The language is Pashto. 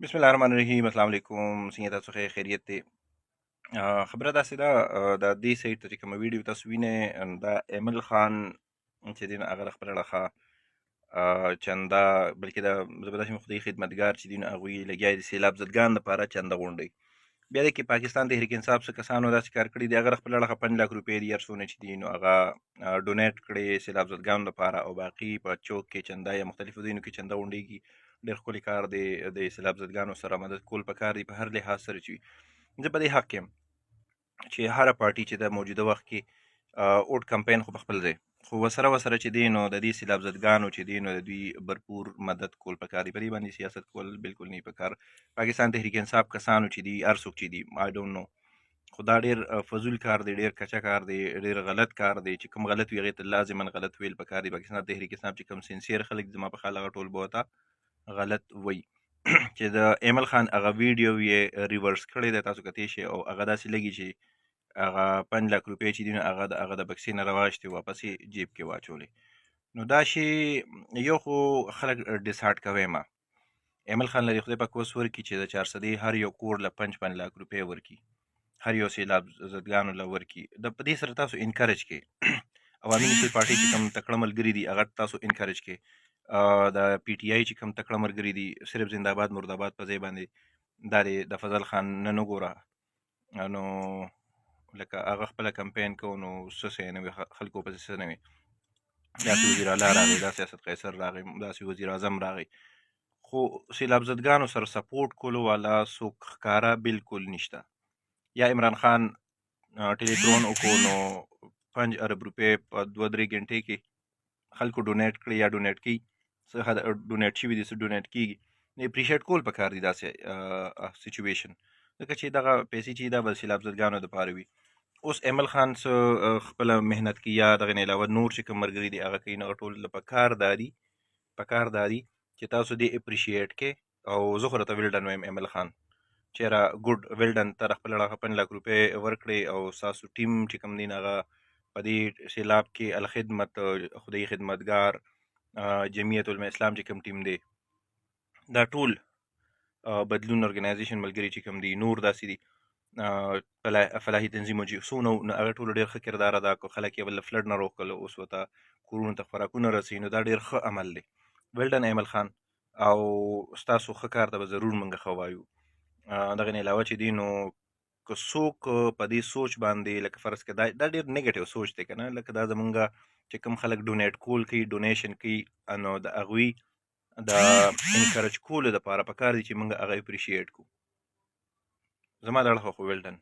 بسم الله الرحمن الرحیم. السلام علیکم. څنګه تاسو خیریت دی؟ خبره داسې ده، د دې سایټ ته چې کومه ویډیو تاسو وینئ دا ایمل خان چې دی نو هغه د خپله لخوا چنده بلکې د زه به داسې وایم خدای خدمتګار چې دي نو هغوی لګیا دي د سیلاب زدګان دپاره چنده غونډوي. بیا دی کې پاکستان تحریک انصاف څه کسانو داسې کار کړي دي، هغه د خپله لخوا 5 لک روپۍ دي هر څونه چې دي نو هغه ډونیټ کړي سیلاب زدګانو لپاره، او باقي په چوک کې چنده یا مختلفو ځایونو کې چنده غونډېږي. ډېر ښکلی کار دی، د سیلاب زدګانو سره مدد کول پکار دي په هر لحاظ سره چې وي. زه په دې حق یم چې هره پارټي چې د موجوده وخت کې اوټ کمپین خو په خپل ځای، خو ورسره چې دی نو د دې سیلاب زدګانو چې دی نو د دوی بھرپور مدد کول پکار دي. په دې باندې سیاست کول بالکل نه پکار. پاکستان تحریک انصاف کسانو چې دي هر څوک چې دي آی ډونټ نو، خو دا ډېر فضول کار دی، ډېر کچه کار دی، ډېر غلط کار دی. چې کوم غلط وي هغې ته لازما غلط ویل پکار دي. پاکستان تحریک انصاف چې کوم سینسیر خلک دي زما په خیال هغه ټول به ورته غلط وایي. چې د ایمل خان هغه ویډیو یې ریورس کړی دی، تاسو کتلی شئ، او هغه داسې لګي چې هغه 5 لک روپۍ چې دي نو هغه د بکسې نه راواخیستې واپس یې جیب کې واچولې. نو دا شی یو خو خلک ډیسهارټ کوی ما. ایمل خان لري خدای پاک اوس ورکړي چې د 400 هر یو کور له 5 لک روپۍ ورکړي، هر یو سیلاب زدګانو له ورکړي. د په دې سره تاسو انکریج کړئ عوامي نیشنل پارټي چې کوم تکړه ملګري دي هغه تاسو انکریج کړئ. د پی ټی آی چې کوم تکړه ملګري دي صرف زنده باد مرداباد په ځای باندې دا د فضل خان نن وګوره نو لکه هغه خپله کمپین کو نو څه شی نه وي، خلکو پسې څه نه وي. داسې وزیر اعلی راغی، دا سیاست قیصر راغی، داسې وزیر اعظم راغی، خو سیلاب زدګانو سره سپورټ کولو والا څوک ښکاره بالکل نشته. یا عمران خان ټلیترون وکړو نو 5 ارب روپۍ په 2-3 ګنټې کې خلکو ډونیټ کړي یا ډونیټ کوي، څه ډونیټ شوي دي څه ډونیټ کېږي. نو اپریشیټ کول پکار دي داسې سچویشن، ځکه چې دغه پیسې چې دا به سیلاب زدګانو دپاره وي. اوس ایمل خان څه خپله محنت کوي یا دغه نه علاوه نور چې کوم ملګري دي هغه کوي، نو هغه ټول پکار دا دي چې تاسو دې اپریشیټ کړئ. او زه خو راته ویل ډن وایم ایمل خان چېرې ګوډ ویل ډن، ته خپله هغه 5 لک روپۍ ورکړې او ستاسو ټیم چې کوم دی هغه په دې سیلاب کې الخدمت خدای خدمتګار جمعیت علماء اسلام چې کوم ټیم دی دا ټول بدلون ارګنایزیشن ملګري چې کوم دي نور داسې دي فلاحي تنظیمو چې څونه نو هغه ټولو ډېر ښه کردار ادا کړو. خلک یې بل له فلډ نه روغ اوس ورته کورونو ته خوراکونه رسوي، نو دا ډېر ښه عمل دی. ویل ډن ایمل خان، او ستاسو ښه کار ته به ضرور موږ ښه وایو. دغه نه علاوه چې دی نو که څوک په دې سوچ باندې لکه فرض کړه دا ډېر نیګټیو سوچ دی که نه، لکه دا زمونږ چې کوم خلک ډونیټ کول کوي ډونیشن کوي نو د هغوی د انکریج کولو دپاره پکار دي چې موږ هغه اپریشیټ کړو. زما د اړخه خو ویل ډن.